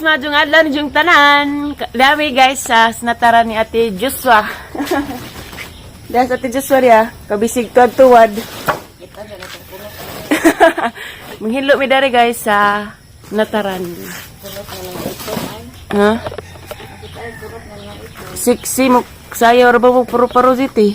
madjong adlaw ni jung tanan. Dami guys sa natara ni Ate Joshua. Dahil sa Ate Joshua ya, kabisig tuwad-tuwad. Menghilo mi dari guys sa nataran. Ha? Siksi mo sayo ra ba mo puro-puro diti.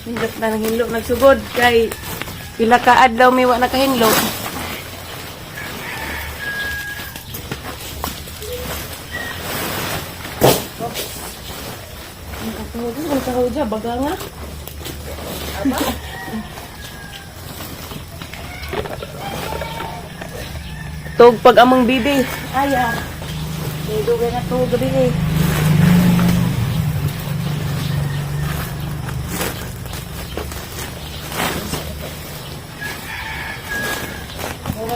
Hindot na ng hinlo nagsugod kay pila ka adlaw mi wa nakahinlo. Ang kahuja baga nga. Aba. Tug pag among bibi. Aya. Dito na to gabi eh.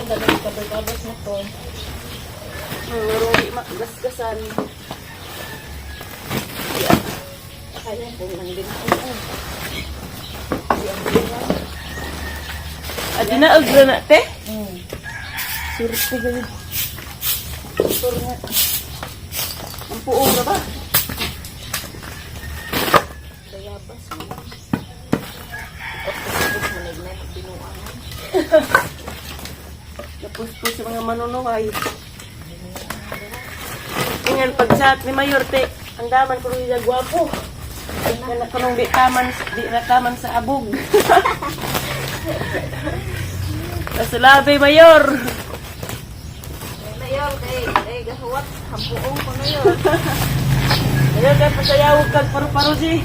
Dali kabay-kabay na to. Marumi magasgasan. Kaya po lang din ako. At dinaagra na, te? Surti ganyan. Sur nga. Ang puong na ba? Dayapas mo. Tapos manig na yung binuang. Napus-pus sa mga manunuhay. Ingan pag-chat ni Mayor, te. Ang daman ko rin gwapo. Anak ko nung di rataman sa abog. Kasulabi, Mayor. Mayor, kay gahuwat. Hampuong ko na yun. Mayor, kaya pasayawag kag paru-paro si.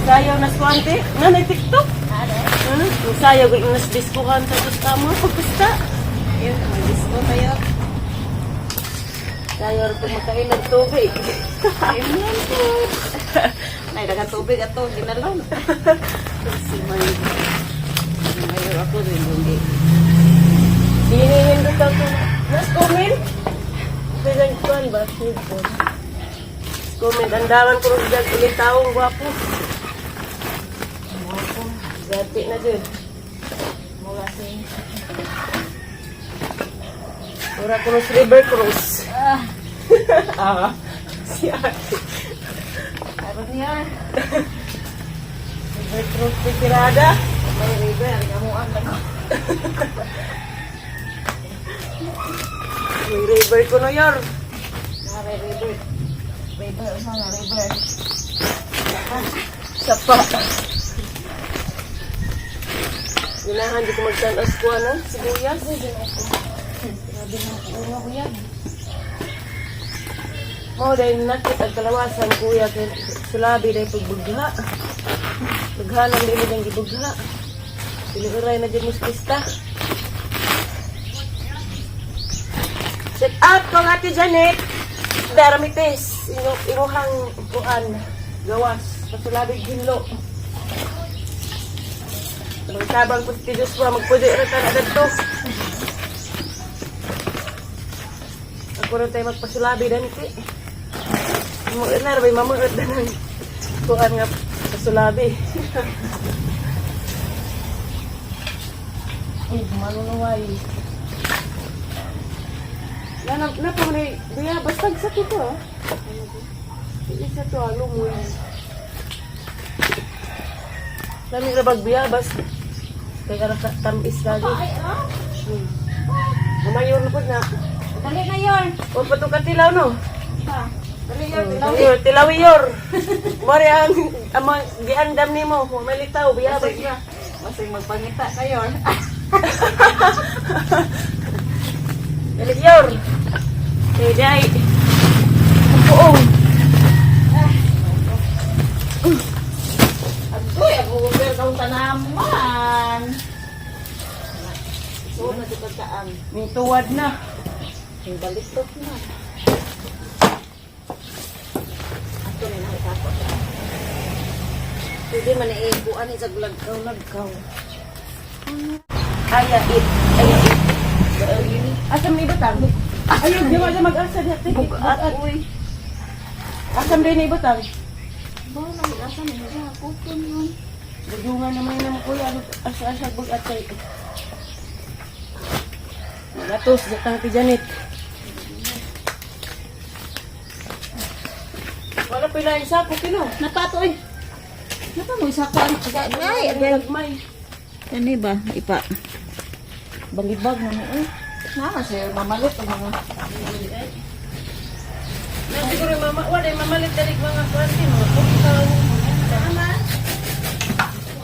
Sayaw na swante. Nanay TikTok. Sayaw ko yung nasdiskuhan sa gusta mo. Pagkusta. Ayun, may disco tayo. Sayaw rin makain ng tubig. Ayun yan po. Naidagan tubig ato, ginalon. Si Mayor. Mayor ako rin, hindi. Hiningin ko ito. Nas comment? Bilang kuhan ba? Comment. Ang daman ko rin dyan. Ulit taong gwapo. Gati na dyan. Mula sing. Ura ko ng River Cruise. Si ate. Tapos niya. River Cruise pikirada. May river, gamuan na ko. May river ko na yor. May river. River, sana river. Sapa. Ginahan di ko magtanas ko ano, sibuyas. Grabe na ulo ko yan. Mo dahil nakit ang kalawasan kuya kay sulabi dahil pagbugha. Paghalang din niyang gibugha. Pinuray na dyan muspista. Set up kong Ate Janet. Daramites. Inuhang buwan. Gawas. Pasulabi ginlo. Sabang po si Diyos po magpwede rin na dito. Ako rin tayo magpasulabi dito. Mu'in na rin, mamu'in na ng kuhan nga pasulabi. Ay, manunuway. Na po rin, diya, basta sa ito ah. Isa to, lumoy. Lamig na bagbiyabas. Kaya tamis lagi. Mamayor na po na. Dali na yun. Huwag pa itong katilaw, no? Dali yun, tilaw. Tilaw yor. Mari ang giandam ni mo. Huwag malitaw, biyabas na. Masing magpangita kayo. Dali yor. Eh, day. Ang buong. Agoy, ako gubel kang tanaman. So, na si pagkaan. May tuwad na. Yung balitot na. Ato na nakikapot. Pwede man iikuan sa lagkaw-lagkaw. Aya it. Asam ni batang. Ayun, di ba mag-asa dito? Bugat, uy. Asam din ni batang. Ba, nahilasan na nila. Kuton yun. Dudungan naman naman kuya. Asa-asa bag-atay. Magatos, datang ti Janet. Wala pila yung sako, kino? Napato eh. Napa mo isa ka? Ay, Lagmay. Yan ba? Ipa. Balibag na mo eh. Nama siya mamalit ang mga. Siguro mama, wala mamalit dalik mga kwarte mo. Pagkaw. Tama.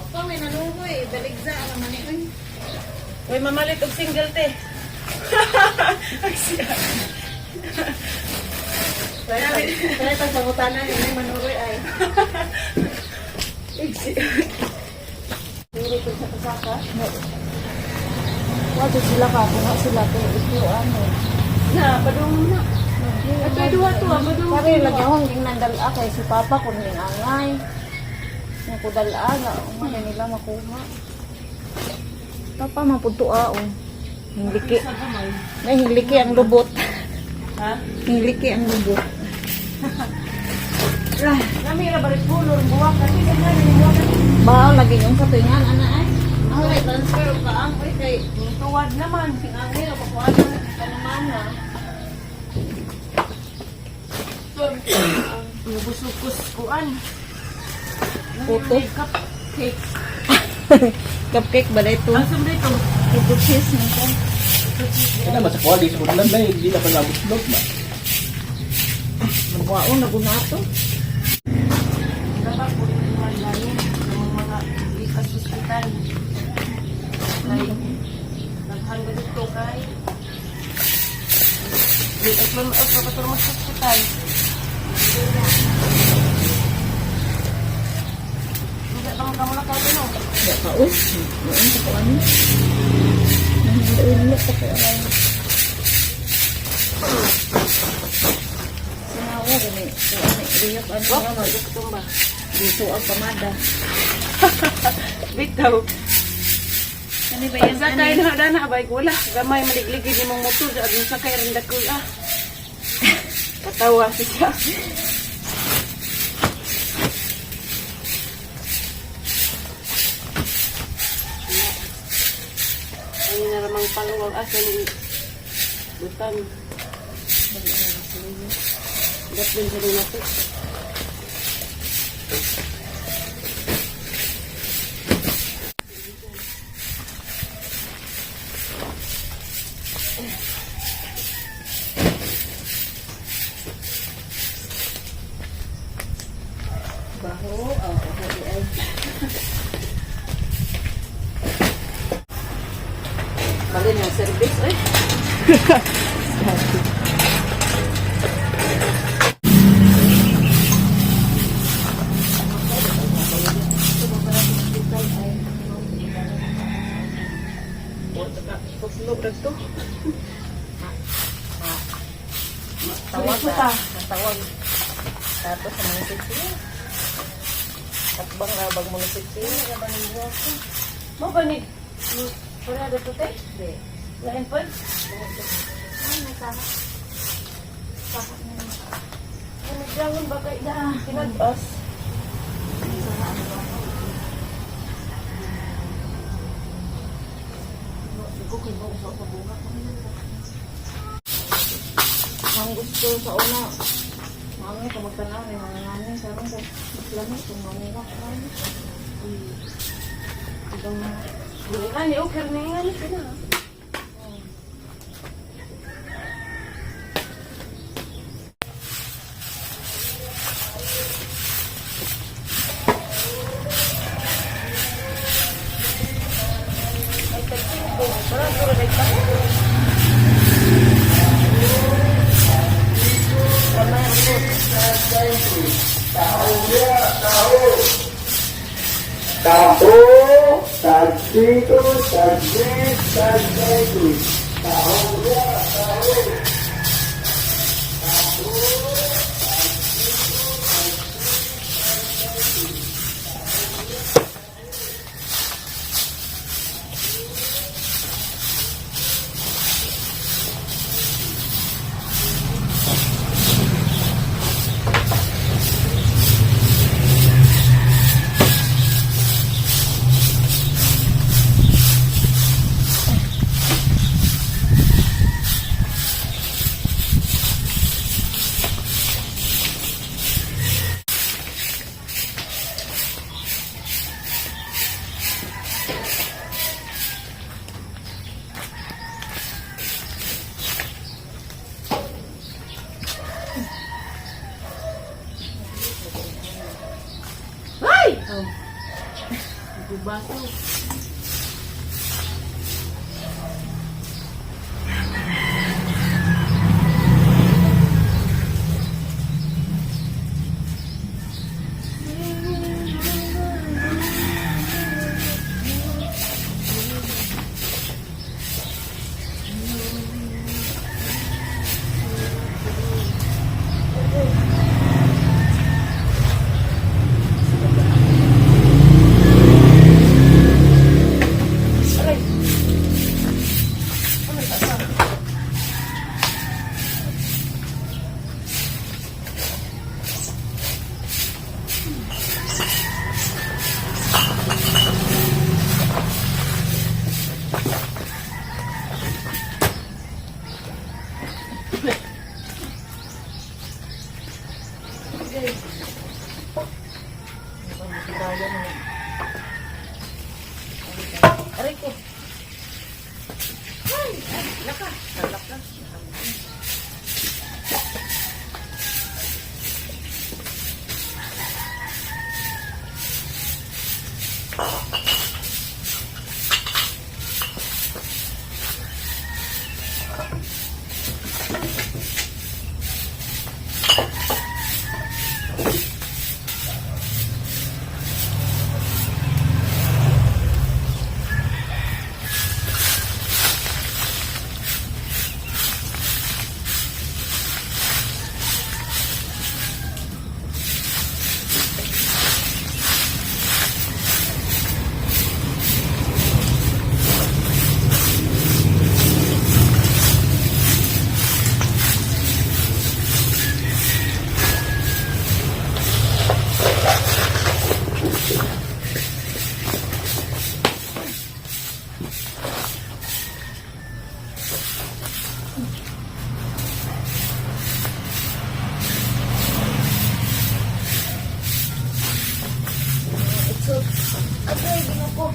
Pa may nanunoy, baligza ang naman eh. Uy, mamalit og single te. Kaya pagsagutan na yun, may manuroy ay. Pili ko sa kasaka. Wado sila ka, kung sila ko, ito ano. Na, padung na. At may duha to, padung. Pare, lagi akong ginandala kay si Papa kung ningangay. Yung kudala na, umana nila makuha. Papa, mapunto oh. Hingliki. May hingliki ang lubot. Ha? Hingliki ang lubot. Namira balik pulor, buwak kasi ganyan yung buwak. Bahaw lagi yung katuingan, ana ay. Ako ay transfer ka ang kay Tuwad naman. Sinangin, makuha na kanamana. Nabusukos kuan. Puto. Cupcake. Cupcake ba ito? Asam dito. Ito cheese nito. Kaya naman sa kuwali, sa kuwalan na hindi na pala buslog ba? Magwaon na gunato. Dapat po yung malalim ng mga likas hospital. Kay naghanga dito kay likas man ang papator mo sa hospital. Hindi ka mo na kato no? Ya ka us. Noon ko ano. Nahilo ko kay ay. Sinawa gani. Ano riyok ano nga Tumba. dito ang pamada. Bitaw. Ano ba Pag sakay na dana bay wala. Gamay maligligid ni mong motor sa adun sakay rinda ko ah. Katawa siya. Ay na ramang paluwag asa ni butan. Gatlin sa rin natin. Baho, hati ay. Bali na service eh. Pagsulog na to. Tawag Dito ta. ta. Tawag. Tapos sa mga sisi. Takbang abag mga sisi. Abang ng buwan ko. Mo ba ni? Wala na to te? Hindi. Lain pa? Ay, may tama. Pakak na yun. Nagdangon ba kay da? Pinag-as. Ang gusto sa una. Mami, kung magtanaw, may mga namin. Sarang ko. Mas lamig kung mamuwak. Ibang bulan ni okay na yan sila. Ay, tagsin ko. Parang puro nagtako. Kamay ang good. Tapo, tagtito, tagtit, tagtito. Baso. Aray ko. Ay, laka. Laka. Aray, ginuko.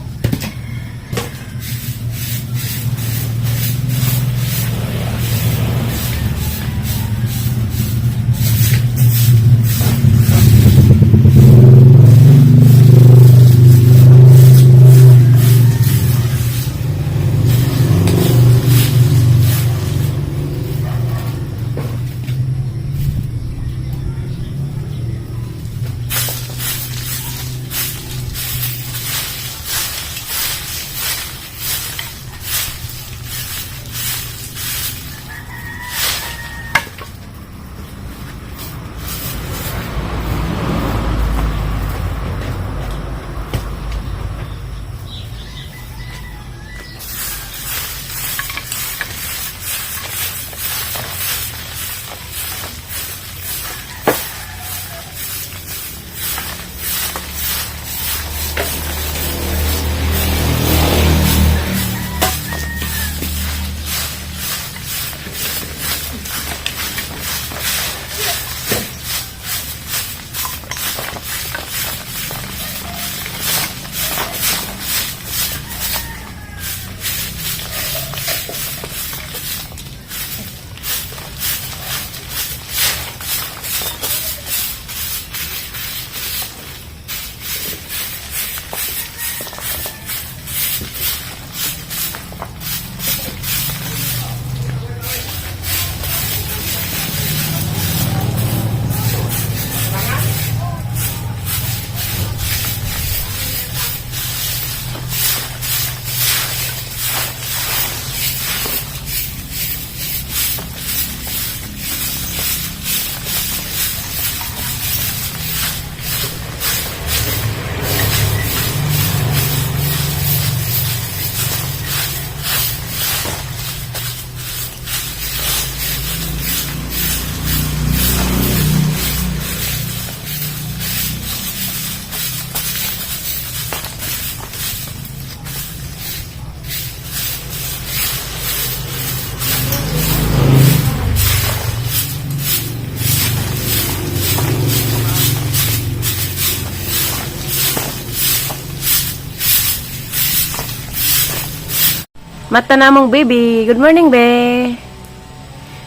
Mata namong baby. Good morning, be.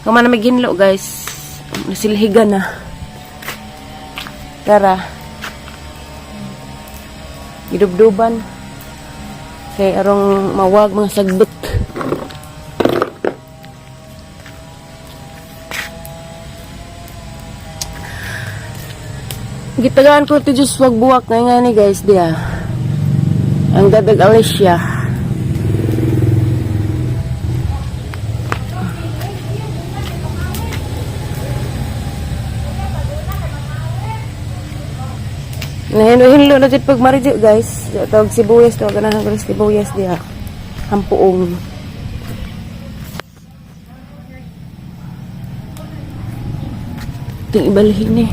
Kumana may ginlo, guys. Nasilhigan na. Tara. Gidubduban. Kay arong mawag mga sagbot. Gitagaan ko ti Diyos wag buwak nga ni guys dia. Ang dadag Alicia. Nahinlo na dyan pag maridyo guys. Tawag sibuyas, tawag na ng sibuyas diha. Hampuong. Ito ibalhin eh.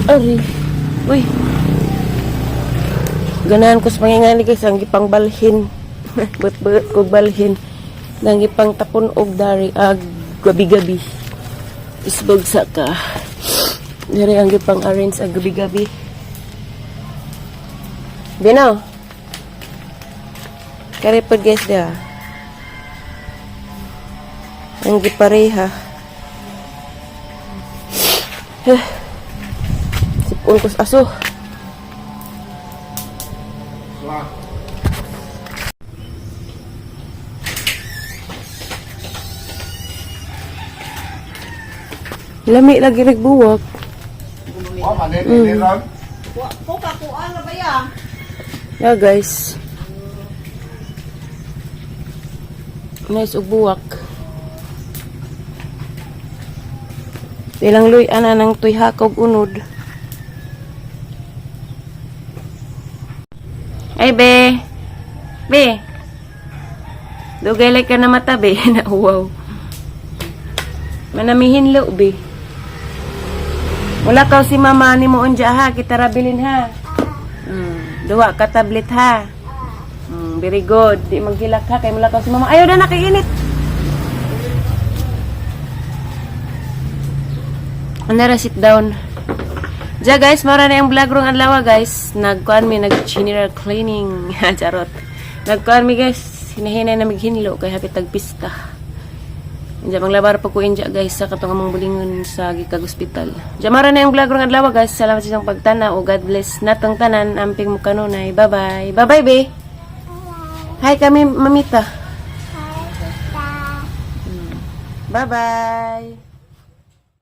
Ari. Uy. Ganahan ko sa pangingali guys, ang gipang balhin. But ko balhin. Nang gipang tapon og dari ag gabi-gabi. Isbog sa ka. Dari ang gipang arrange ag gabi-gabi. Binaw. Kare pag guys dia. Ang gipareha. Sipon ko sa aso. Lami lagi nagbuwak. Kukuan na ba yan? Yeah guys. Nice og buwak. Ilang luy ana nang tuy hakog unod. Ay be. Be. Dugay like ka na mata be. Wow. Manamihin lo be. Wala ka si mama ni mo unja ha, kita rabilin ha. Duwa ka tablet ha. Very good. Di magilak ha kay wala ka si mama. Ayaw na nakiinit. Anara sit down. Ja guys, mara na yung vlog rong adlaw guys. Nagkuan mi nag-general cleaning. Charot. Nagkuan mi guys, hinahinay na mighinlo kay hapit tagpista. Diyan manglabar pa ko inja guys sa katong among bulingon sa Gikag Hospital. Diyan mara na yung vlog rong adlaw guys. Salamat sa inyong pagtanaw. God bless natong tanan. Amping mo kanunay. Bye-bye. Bye-bye be. Hi kami mamita. Bye-bye.